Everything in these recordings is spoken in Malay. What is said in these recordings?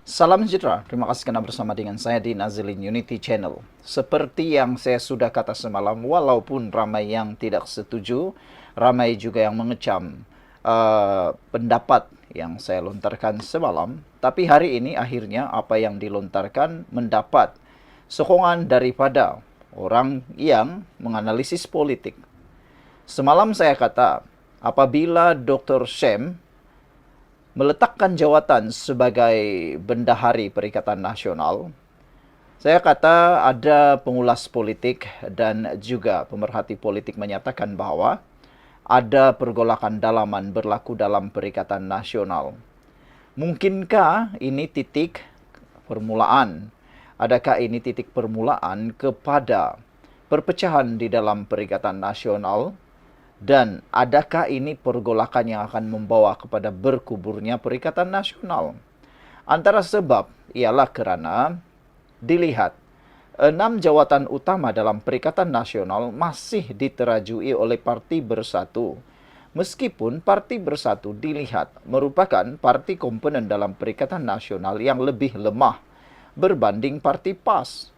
Salam sejahtera, terima kasih karena bersama dengan saya di Nazilin Unity Channel. Seperti yang saya sudah kata semalam, walaupun ramai yang tidak setuju, ramai juga yang mengecam pendapat yang saya lontarkan semalam, tapi hari ini akhirnya apa yang dilontarkan mendapat sokongan daripada orang yang menganalisis politik. Semalam saya kata, apabila Dr. Shem meletakkan jawatan sebagai bendahari Perikatan Nasional, saya kata ada pengulas politik dan juga pemerhati politik menyatakan bahwa ada pergolakan dalaman berlaku dalam Perikatan Nasional. Mungkinkah ini titik permulaan? Adakah ini titik permulaan kepada perpecahan di dalam Perikatan Nasional? Dan adakah ini pergolakan yang akan membawa kepada berkuburnya Perikatan Nasional? Antara sebab ialah kerana dilihat 6 jawatan utama dalam Perikatan Nasional masih diterajui oleh Parti Bersatu. Meskipun Parti Bersatu dilihat merupakan parti komponen dalam Perikatan Nasional yang lebih lemah berbanding Parti PAS.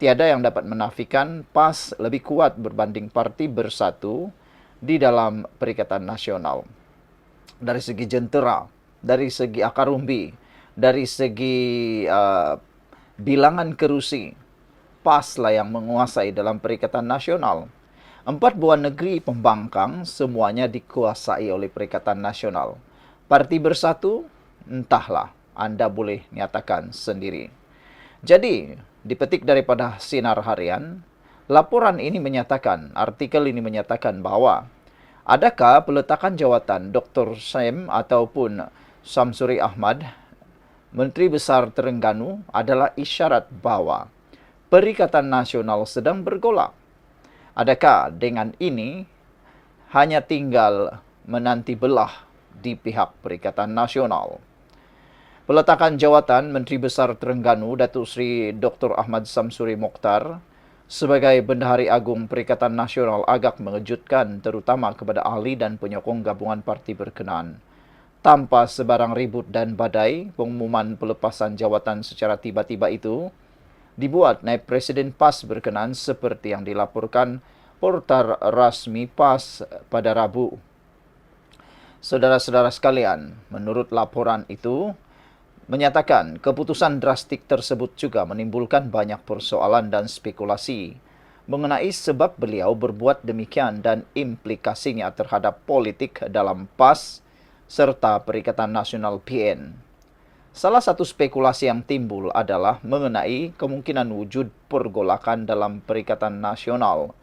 Tiada yang dapat menafikan PAS lebih kuat berbanding Parti Bersatu di dalam Perikatan Nasional. Dari segi jentera, dari segi akar umbi, dari segi bilangan kerusi, PAS lah yang menguasai dalam Perikatan Nasional. 4 buah negeri pembangkang semuanya dikuasai oleh Perikatan Nasional. Parti Bersatu, entahlah, Anda boleh nyatakan sendiri. Jadi, dipetik daripada Sinar Harian, laporan ini menyatakan, artikel ini menyatakan bahwa adakah peletakan jawatan Dr. Shem ataupun Samsuri Ahmad, Menteri Besar Terengganu, adalah isyarat bahwa Perikatan Nasional sedang bergolak. Adakah dengan ini hanya tinggal menanti belah di pihak Perikatan Nasional? Peletakan jawatan Menteri Besar Terengganu Datuk Seri Dr. Ahmad Samsuri Mokhtar sebagai Bendahari Agung Perikatan Nasional agak mengejutkan terutama kepada ahli dan penyokong gabungan parti berkenaan. Tanpa sebarang ribut dan badai, pengumuman pelepasan jawatan secara tiba-tiba itu dibuat naib Presiden PAS berkenaan seperti yang dilaporkan portal rasmi PAS pada Rabu. Saudara-saudara sekalian, menurut laporan itu, menyatakan keputusan drastik tersebut juga menimbulkan banyak persoalan dan spekulasi mengenai sebab beliau berbuat demikian dan implikasinya terhadap politik dalam PAS serta Perikatan Nasional PN. Salah satu spekulasi yang timbul adalah mengenai kemungkinan wujud pergolakan dalam Perikatan Nasional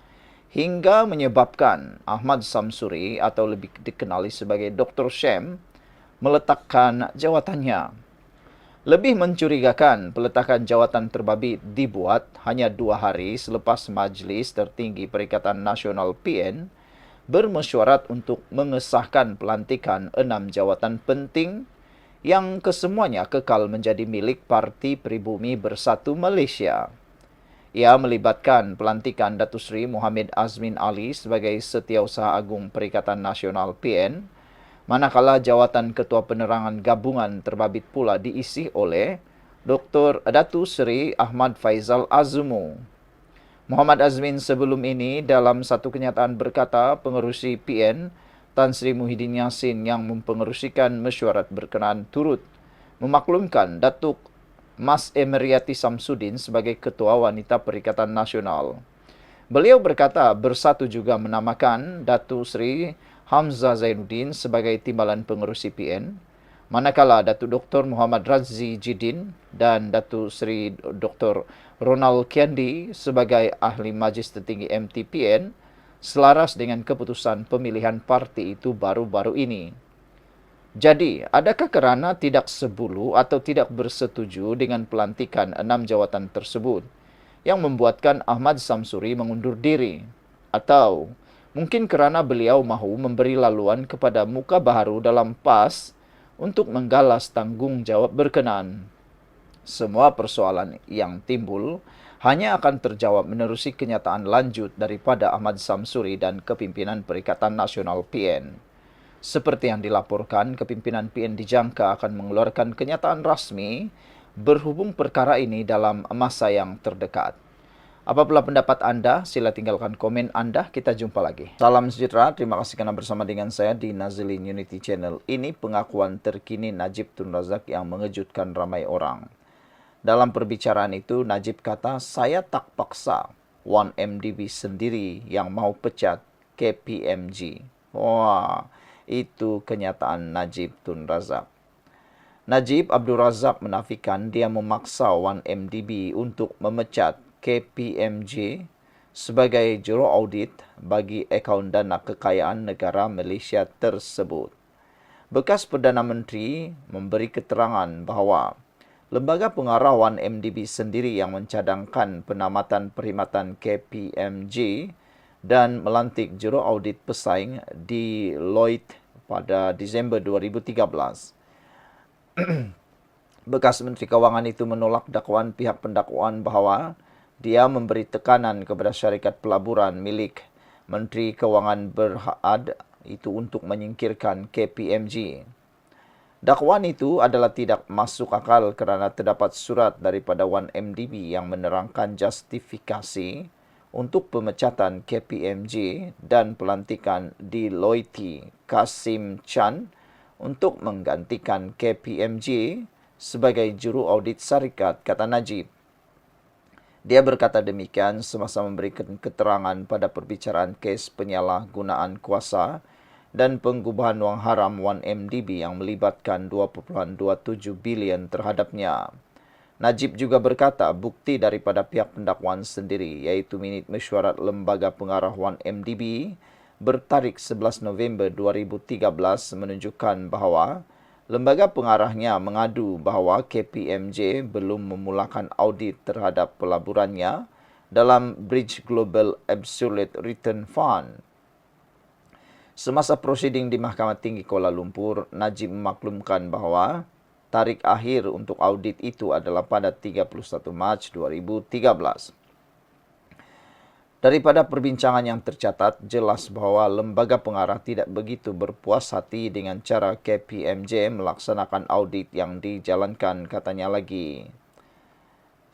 hingga menyebabkan Ahmad Samsuri atau lebih dikenali sebagai Dr. Shem meletakkan jawatannya. Lebih mencurigakan, peletakan jawatan terbabi dibuat hanya 2 hari selepas Majlis Tertinggi Perikatan Nasional PN bermesyuarat untuk mengesahkan pelantikan 6 jawatan penting yang kesemuanya kekal menjadi milik Parti Pribumi Bersatu Malaysia. Ia melibatkan pelantikan Datuk Seri Mohamed Azmin Ali sebagai Setiausaha Agung Perikatan Nasional PN, manakala jawatan Ketua Penerangan Gabungan terbabit pula diisi oleh Dr. Datuk Seri Ahmad Faizal Azmu. Muhammad Azmin sebelum ini dalam satu kenyataan berkata pengerusi PN Tan Sri Muhyiddin Yassin yang mempengerusikan mesyuarat berkenaan turut memaklumkan Datuk Mas Emeriati Samsudin sebagai Ketua Wanita Perikatan Nasional. Beliau berkata Bersatu juga menamakan Datuk Seri Hamzah Zainuddin sebagai Timbalan Pengerusi PN, manakala Datuk Dr. Muhammad Razzi Jidin dan Datuk Seri Dr. Ronald Kiandi sebagai Ahli Majlis Tertinggi MTPN selaras dengan keputusan pemilihan parti itu baru-baru ini. Jadi, adakah kerana tidak sebulu atau tidak bersetuju dengan pelantikan 6 jawatan tersebut yang membuatkan Ahmad Samsuri mengundur diri? Atau mungkin kerana beliau mahu memberi laluan kepada muka baharu dalam PAS untuk menggalas tanggungjawab berkenaan? Semua persoalan yang timbul hanya akan terjawab menerusi kenyataan lanjut daripada Ahmad Samsuri dan kepimpinan Perikatan Nasional PN. Seperti yang dilaporkan, kepimpinan PN dijangka akan mengeluarkan kenyataan rasmi berhubung perkara ini dalam masa yang terdekat. Apabila pendapat Anda, sila tinggalkan komen Anda. Kita jumpa lagi. Salam sejahtera, terima kasih karena bersama dengan saya di Nazilin Unity Channel. Ini pengakuan terkini Najib Tun Razak yang mengejutkan ramai orang. Dalam perbicaraan itu, Najib kata, saya tak paksa 1MDB sendiri yang mau pecat KPMG. Wah, itu kenyataan Najib Tun Razak. Najib Abdul Razak menafikan dia memaksa 1MDB untuk memecat KPMG sebagai juru audit bagi akaun dana kekayaan negara Malaysia tersebut. Bekas Perdana Menteri memberi keterangan bahawa lembaga pengarah 1MDB sendiri yang mencadangkan penamatan perkhidmatan KPMG dan melantik juru audit pesaing di Deloitte pada Disember 2013. Bekas Menteri Kewangan itu menolak dakwaan pihak pendakwaan bahawa dia memberi tekanan kepada syarikat pelaburan milik Menteri Kewangan Berhad itu untuk menyingkirkan KPMG. Dakwaan itu adalah tidak masuk akal kerana terdapat surat daripada 1MDB yang menerangkan justifikasi untuk pemecatan KPMG dan pelantikan Deloitte Kasim Chan untuk menggantikan KPMG sebagai juru audit syarikat, kata Najib. Dia berkata demikian semasa memberikan keterangan pada perbicaraan kes penyalahgunaan kuasa dan pengubahan wang haram 1MDB yang melibatkan 2.27 bilion terhadapnya. Najib juga berkata bukti daripada pihak pendakwaan sendiri, iaitu minit mesyuarat lembaga pengarah 1MDB bertarikh 11 November 2013 menunjukkan bahawa lembaga pengarahnya mengadu bahawa KPMG belum memulakan audit terhadap pelaburannya dalam Bridge Global Absolute Return Fund. Semasa prosiding di Mahkamah Tinggi Kuala Lumpur, Najib memaklumkan bahawa tarikh akhir untuk audit itu adalah pada 31 Mac 2013. Daripada perbincangan yang tercatat, jelas bahawa lembaga pengarah tidak begitu berpuas hati dengan cara KPMG melaksanakan audit yang dijalankan, katanya lagi.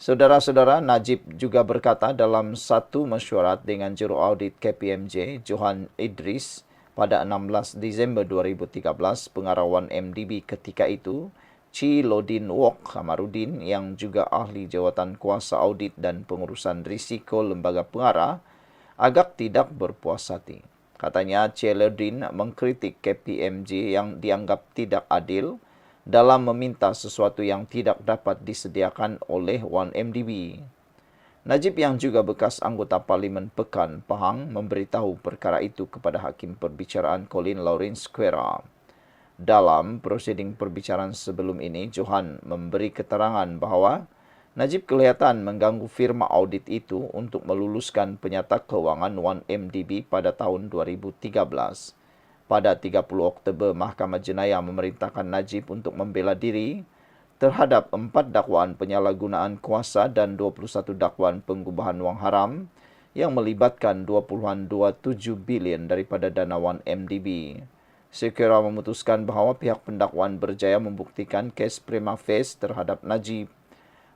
Saudara-saudara, Najib juga berkata dalam satu mesyuarat dengan juru audit KPMG, Johan Idris, pada 16 Disember 2013, pengarah 1MDB ketika itu, Chi Lodin Wok Kamarudin yang juga ahli jawatan kuasa audit dan pengurusan risiko lembaga pengarah agak tidak berpuas hati. Katanya Chi Lodin mengkritik KPMG yang dianggap tidak adil dalam meminta sesuatu yang tidak dapat disediakan oleh 1MDB. Najib yang juga bekas anggota Parlimen Pekan Pahang memberitahu perkara itu kepada Hakim Perbicaraan Colin Lawrence Quera. Dalam prosiding perbicaraan sebelum ini, Johan memberi keterangan bahawa Najib kelihatan mengganggu firma audit itu untuk meluluskan penyata kewangan 1MDB pada tahun 2013. Pada 30 Oktober, Mahkamah Jenayah memerintahkan Najib untuk membela diri terhadap 4 dakwaan penyalahgunaan kuasa dan 21 dakwaan pengubahan wang haram yang melibatkan 2.27 bilion daripada dana 1MDB. Sekira memutuskan bahawa pihak pendakwaan berjaya membuktikan kes prima facie terhadap Najib.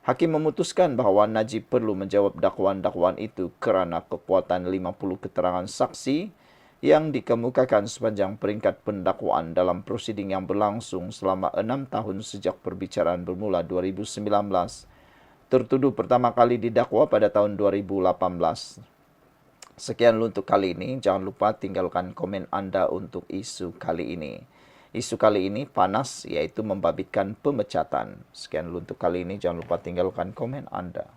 Hakim memutuskan bahawa Najib perlu menjawab dakwaan-dakwaan itu kerana kekuatan 50 keterangan saksi yang dikemukakan sepanjang peringkat pendakwaan dalam prosiding yang berlangsung selama 6 tahun sejak perbicaraan bermula 2019. Tertuduh pertama kali didakwa pada tahun 2018. Sekian untuk kali ini. Jangan lupa tinggalkan komen Anda untuk isu kali ini. Isu kali ini panas, yaitu membabitkan pemecatan. Sekian untuk kali ini. Jangan lupa tinggalkan komen Anda.